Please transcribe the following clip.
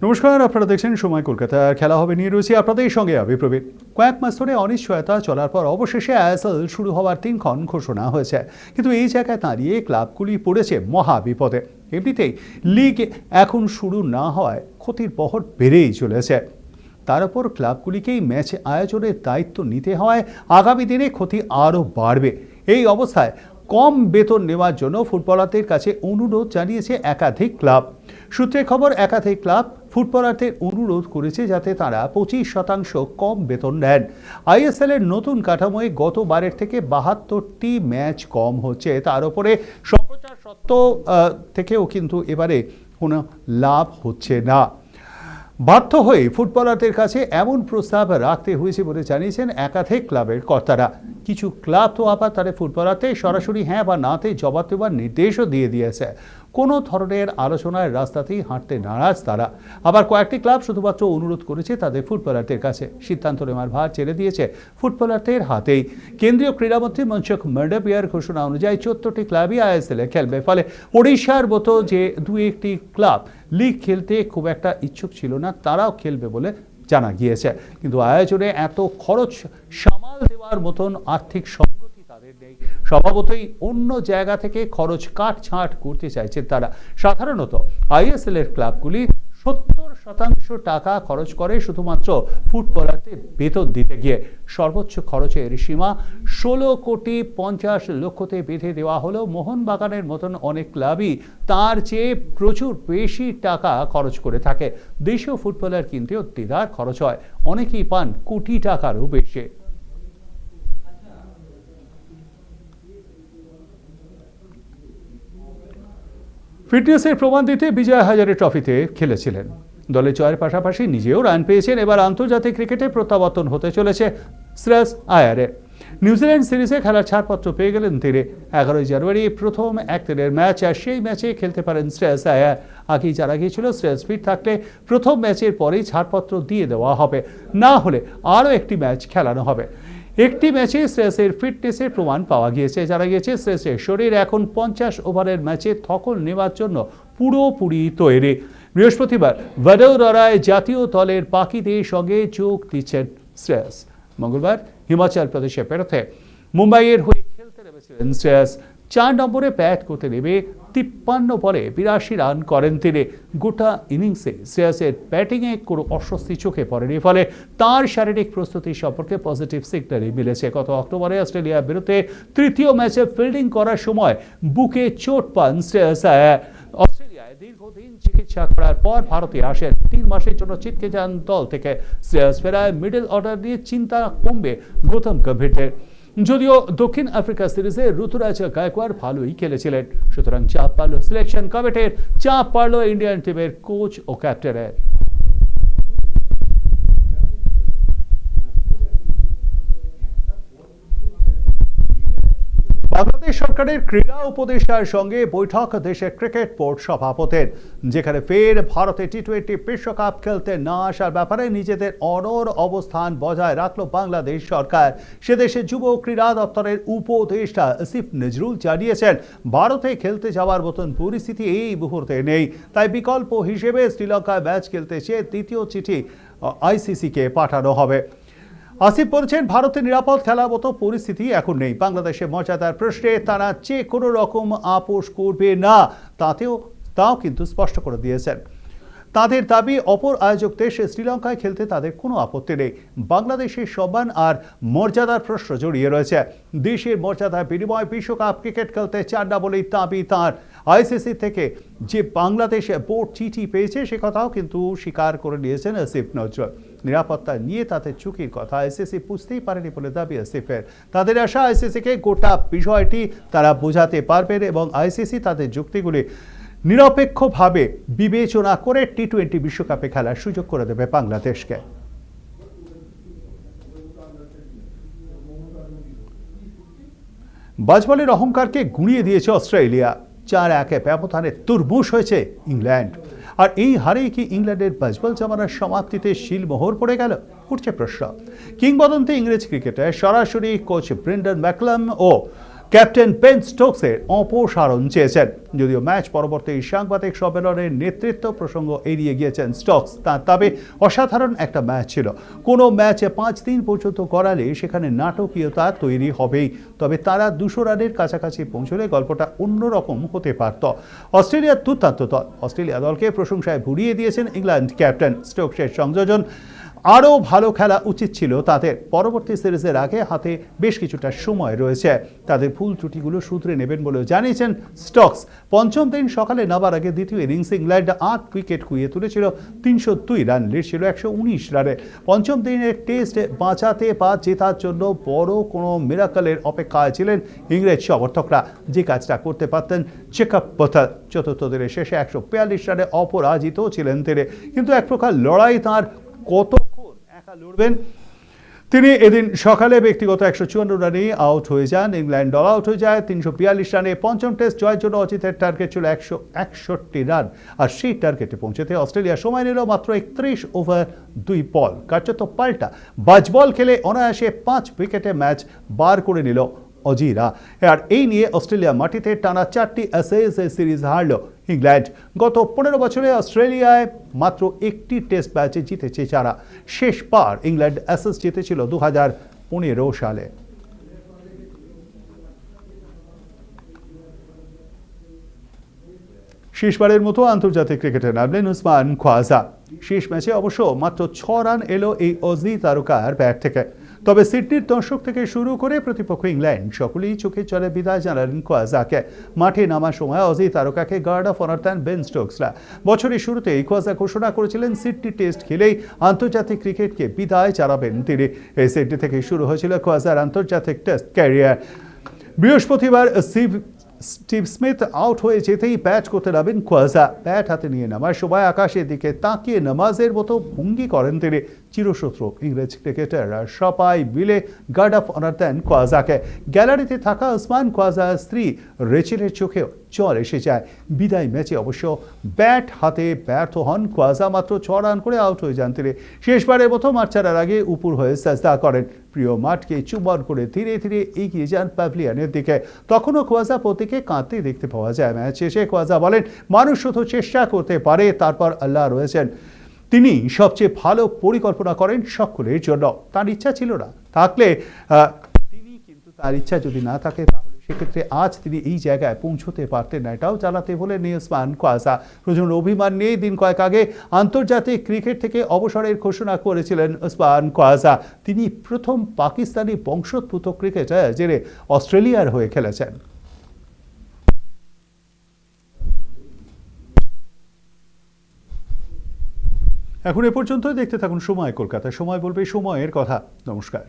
নমস্কার, আপনারা দেখছেন সময় কলকাতা। খেলা হবে নিয়ে রয়েছে আপনাদের সঙ্গে আমি প্রবীর। কয়েক মাস ধরে অনিশ্চয়তা চলার পর অবশেষে আইএসএল শুরু হওয়ার দিনক্ষণ ঘোষণা হয়েছে, কিন্তু এই জায়গায় দাঁড়িয়ে ক্লাবগুলি পড়েছে মহা বিপদে। এমনিতেই লিগ এখন শুরু না হওয়ায় ক্ষতির বহর বেড়েই চলেছে। তার উপর ক্লাবগুলিকেই ম্যাচ আয়োজনের দায়িত্ব নিতে হওয়ায় আগামী দিনে ক্ষতি আরও বাড়বে। এই অবস্থায় কম বেতন নেওয়ার জন্য ফুটবলারদের কাছে অনুরোধ জানিয়েছে একাধিক ক্লাব। সূত্রে খবর, একাধিক ক্লাব ফুটবলারদের অনুরোধ করেছে যাতে তারা 25% কম বেতন নেন। আইএসএল এর নতুন কাঠামোয় গতবারের থেকে 72টি ম্যাচ কম হচ্ছে। তার উপরে সম্প্রচার সত্ত্ব থেকেও কিন্তু এবারে কোনো লাভ হচ্ছে না। বাধ্য হয়ে ফুটবলারদের কাছে এমন প্রস্তাব রাখতে হয়েছে বলে জানিয়েছেন একাধিক ক্লাবের কর্তারা। কিছু ক্লাব তো আবার তাদের ফুটবলারদের সরাসরি হ্যাঁ বা নাতে জবাব দেওয়ার নির্দেশও দিয়ে দিয়েছে। কোনো ধরনের আলোচনার রাস্তাতেই হাঁটতে নারাজ তারা। আবার কয়েকটি ক্লাব শুধুমাত্র অনুরোধ করেছে তাদের ফুটবলারদের কাছে। সিদ্ধান্ত নেওয়ার ভার ছেড়ে দিয়েছে ফুটবলারদের হাতেই। কেন্দ্রীয় ক্রীড়ামন্ত্রী মনসুখ মান্ডভিয়ার ঘোষণা অনুযায়ী 14টি ক্লাবই আইএসএল এ খেলবে। ফলে ওড়িশার মতো যে দুই একটি ক্লাব লিগ খেলতে খুব একটা ইচ্ছুক ছিল না, তারাও খেলবে বলে জানা গিয়েছে। কিন্তু আয়োজনে এত খরচ সামাল দেওয়ার মতন আর্থিক সঙ্গতি তাদের নেই। স্বভাবতই অন্য জায়গা থেকে খরচ কাটছাঁট করতে চাইছে তারা। সাধারণত আইএসএল এর ক্লাবগুলি 70% টাকা খরচ করে শুধুমাত্র ফুটবলারদের বেতন দিতে গিয়ে। সর্বোচ্চ খরচের সীমা 16,50,00,000-তে বেঁধে দেওয়া হলেও মোহনবাগানের মতন অনেক ক্লাবই তার চেয়ে প্রচুর বেশি টাকা খরচ করে থাকে। দেশীয় ফুটবলার কিনতেও দেদার খরচ হয়, অনেকেই পান কোটি টাকারও বেশি। ফিটনেসের প্রমাণ দিতে বিজয় হাজারে ট্রফিতে খেলেছিলেন। দলে জয়ের পাশাপাশি নিজেও রান পেয়েছেন। এবার আন্তর্জাতিক ক্রিকেটে প্রত্যাবর্তন হতে চলেছে শ্রেয়স আয়ারের। নিউজিল্যান্ড সিরিজে খেলার ছাড়পত্র পেয়ে গেলেন তিনি। 11 জানুয়ারি প্রথম একদিনের ম্যাচ, আর সেই ম্যাচে খেলতে পারেন শ্রেয়স আয়ার। আগেই জানা গিয়েছিল শ্রেয়স ফিট থাকলে প্রথম ম্যাচের পরেই ছাড়পত্র দিয়ে দেওয়া হবে, না হলে আরও একটি ম্যাচ খেলানো হবে। একটি ম্যাচে শ্রেয়সের ফিটনেসের প্রমাণ পাওয়া গিয়েছে। জানা গিয়েছে শ্রেয়সের শরীর এখন 50 ওভারের ম্যাচে ধকল নেওয়ার জন্য পুরোপুরি তৈরি। বৃহস্পতিবার ভাডোদরায় জাতীয় দলের বাকিদের সঙ্গে যোগ দিচ্ছেন শ্রেয়স। মঙ্গলবার হিমাচল প্রদেশে ফেরতে মুম্বাইয়ের হয়ে খেলতে নেমেছিলেন শ্রেয়স। 4 নম্বরে ব্যাট করতে নেমে 53 বলে 82 রান করেন তিনি। গোটা ইনিংসে শ্রেয়সের ব্যাটিংয়ে কোনো অস্বস্তি চোখে পড়েনি, ফলে তার শারীরিক প্রস্তুতি সম্পর্কে পজিটিভ সিগন্যালই মিলেছে। গত অক্টোবরে অস্ট্রেলিয়ার বিরুদ্ধে তৃতীয় ম্যাচে ফিল্ডিং করার সময় বুকে চোট পান শ্রেয়স আয়ার। অস্ট্রেলিয়ায় দীর্ঘদিন চিকিৎসা করার পর ভারতে আসেন। 3 মাসের জন্য ছিটকে যান দল থেকে। শ্রেয়স ফেরায় মিডল অর্ডার নিয়ে চিন্তা কমবে গৌতম গম্ভীরের। যদিও দক্ষিণ আফ্রিকা সিরিজে ঋতুরাজ গায়কোয়াড় ভালোই খেলেছিলেন, সুতরাং চাপ পারল সিলেকশন কমিটির, চাপ পারল ইন্ডিয়ান টিমের কোচ ও ক্যাপ্টেনের। বাংলাদেশ সরকারের ক্রীড়া উপদেষ্টার সঙ্গে বৈঠক দেশের ক্রিকেট বোর্ড সভাপতির, যেখানে ফের ভারতে টি-20 বিশ্বকাপ খেলতে না আসার ব্যাপারে নিজেদের অনড় অবস্থান বজায় রাখল বাংলাদেশ সরকার। সে দেশে যুব ক্রীড়া দপ্তরের উপদেষ্টা আসিফ নজরুল জানিয়েছেন, ভারতে খেলতে যাওয়ার মতন পরিস্থিতি এই মুহূর্তে নেই, তাই বিকল্প হিসেবে শ্রীলঙ্কায় ম্যাচ খেলতে চেয়ে দ্বিতীয় চিঠি আইসিসিকে পাঠানো হবে। আসিফ বলছেন, ভারতে নিরাপদ খেলার মতো পরিস্থিতি এখন নেই। বাংলাদেশের মর্যাদার প্রশ্নে তারা যে কোনো রকম আপোষ করবে না, তাও কিন্তু স্পষ্ট করে দিয়েছেন। তাদের দাবি, অপর আয়োজক দেশ শ্রীলঙ্কায় খেলতে তাদের কোনো আপত্তি নেই। বাংলাদেশের সম্মান আর মর্যাদার প্রশ্ন জড়িয়ে রয়েছে। দেশের মর্যাদার বিনিময়ে বিশ্বকাপ ক্রিকেট খেলতে চান না বলেই দাবি তাঁর। আইসিসি থেকে যে বাংলাদেশ বোর্ড চিঠি পেয়েছে সে কথাও কিন্তু স্বীকার করে নিয়েছেন আসিফ নজরুল। নিরাপত্তা নিয়ে তাদের ঝুঁকির কথা আইসিসি বুঝতেই পারেনি বলে দাবি আসিফের। তাদের আশা আইসিসিকে গোটা বিষয়টি তারা বোঝাতে পারবেন এবং আইসিসি তাদের যুক্তিগুলি নিরপেক্ষভাবে বিবেচনা করে টি-20 বিশ্বকাপে খেলার সুযোগ করে দেবে বাংলাদেশকে। বাজবলের অহংকারকে গুঁড়িয়ে দিয়েছে অস্ট্রেলিয়া। 4-1 ব্যবধানে তুরমুশ হয়েছে ইংল্যান্ড। আর এই হারেই কি ইংল্যান্ডের বাজবল জামানার সমাপ্তিতে শিলমোহর পড়ে গেল, উঠছে প্রশ্ন। কিংবদন্তি ইংরেজ ক্রিকেটে সরাসরি কোচ ব্রেন্ডন ম্যাকলাম ও ক্যাপ্টেন বেন স্টোকসের অপসারণ চেয়েছেন। যদিও ম্যাচ পরবর্তী সাংবাদিক সম্মেলনের নেতৃত্ব প্রসঙ্গ এড়িয়ে গিয়েছেন স্টোকস। তার দাবি অসাধারণ একটা ম্যাচ ছিল, কোনো ম্যাচে 5 দিন পর্যন্ত গড়ালে সেখানে নাটকীয়তা তৈরি হবেই, তবে তারা 200 রানের কাছাকাছি পৌঁছলে গল্পটা অন্যরকম হতে পারত। অস্ট্রেলিয়ার দুর্দান্ত দল, অস্ট্রেলিয়া দলকে প্রশংসায় ভরিয়ে দিয়েছেন ইংল্যান্ড ক্যাপ্টেন। স্টোকসের সংযোজন আরও ভালো খেলা উচিত ছিল তাদের। পরবর্তী সিরিজের আগে হাতে বেশ কিছুটা সময় রয়েছে, তাদের ভুল ত্রুটিগুলো শুধরে নেবেন বলেও জানিয়েছেন স্টোকস। পঞ্চম দিন সকালে নামার আগে দ্বিতীয় ইনিংস ইংল্যান্ড 8 উইকেট খুইয়ে তুলেছিল 302 রান, লিড ছিল 119 রানে। পঞ্চম দিনের টেস্ট বাঁচাতে বা জেতার জন্য বড় কোনো মিরাকলের অপেক্ষায় ছিলেন ইংরেজ সমর্থকরা, যে কাজটা করতে পারতেন জেকব বাটলার। চতুর্থ দিনের শেষে 142 রানে অপরাজিত ছিলেন তিনি, কিন্তু এক প্রকার লড়াই তাঁর। কতক্ষণ একা লড়বেন তিনি? এদিন সকালে ব্যক্তিগত 154 রানে আউট হয়ে যান। ইংল্যান্ড দল আউট হয়ে যায় 342 রানে। পঞ্চম টেস্ট জয়ের জন্য অজিতের টার্গেট ছিল 161 রান, আর সেই টার্গেটে পৌঁছতে অস্ট্রেলিয়া সময় নিল মাত্র 31 ওভার 2 বল। কার্যত পাল্টা বাজবল খেলে অনায়াসে 5 উইকেটে ম্যাচ বার করে নিল অজিরা। আর এই নিয়ে অস্ট্রেলিয়া মাটিতে টানা 4টি অ্যাশেজ সিরিজ হারল ইংল্যান্ড। গত 15 বছরে অস্ট্রেলিয়ায় মাত্র একটি টেস্ট ম্যাচে জিতেছে যারা। শেষবার ইংল্যান্ড অ্যাশেজ জিতেছিল 2015 সালে। শেষবারের মতো আন্তর্জাতিক ক্রিকেটে নামলেন উসমান খোয়াজা। শেষ ম্যাচে অবশ্য মাত্র 6 রান এলো এই অজি তারকার ব্যাট থেকে। তবে সিডনির দর্শক থেকে শুরু করে প্রতিপক্ষ ইংল্যান্ড সকলেই চোখে চলে বিদায় জানালেন খোয়াজাকে। মাঠে নামার সময় অজি তারকাকে গার্ড অফ অনার দেন বেন স্টোকসরা। বছরের শুরুতেই খোয়াজা ঘোষণা করেছিলেন সিডনি টেস্ট খেলেই আন্তর্জাতিক ক্রিকেটকে বিদায় জানাবেন তিনি। এই সিডনি থেকে শুরু হয়েছিল খোয়াজার আন্তর্জাতিক টেস্ট ক্যারিয়ার। বৃহস্পতিবার স্টিভ স্মিথ আউট হয়ে যেতেই ব্যাট করতে নামেন খোয়াজা। ব্যাট হাতে নিয়ে নামার সময় আকাশের দিকে তাকিয়ে নামাজের মতো ভঙ্গি করেন তিনি। চিরশত্রু ইংরেজ ক্রিকেটাররা সবাই মিলে গার্ড অফ অনার দেন খোয়াজাকে। গ্যালারিতে থাকা উসমান খোয়াজার স্ত্রী রেচেলের চোখেও জল এসে যায়। বিদায় ম্যাচে অবশ্য ব্যাট হাতে ব্যর্থ হন খোয়াজা, মাত্র 6 রান করে আউট হয়ে যান তিনি। শেষবারের মতো মাঠ ছাড়ার আগে উপর হয়ে সাজদা করেন। প্রিয় মাঠকে চুম্বন করে ধীরে ধীরে এগিয়ে যান প্যাভিলিয়নের দিকে। তখনও খোয়াজা প্রতীকে কাঁদতে দেখতে পাওয়া যায়। ম্যাচ শেষে খোয়াজা বলেন, মানুষ শুধু চেষ্টা করতে পারে, তারপর আল্লাহ রয়েছেন, তিনি সবচেয়ে ভালো পরিকল্পনা করেন সকলের জন্য। তার ইচ্ছা ছিল না থাকলে তিনি, কিন্তু তার ইচ্ছা যদি না থাকে তাহলে সেক্ষেত্রে আজ তিনি এই জায়গায় পৌঁছতে পারতেন না, এটাও জানাতে বলে উসমান খোয়াজা। প্রচন্ড অভিমান নিয়ে দিন কয়েক আগে আন্তর্জাতিক ক্রিকেট থেকে অবসরের ঘোষণা করেছিলেন উসমান খোয়াজা। তিনি প্রথম পাকিস্তানি বংশোদ্ভূত ক্রিকেটার যিনি অস্ট্রেলিয়ার হয়ে খেলেছেন। এখন এ পর্যন্ত দেখতে থাকুন সময় কলকাতা। সময় বলবে সময়ের কথা। নমস্কার।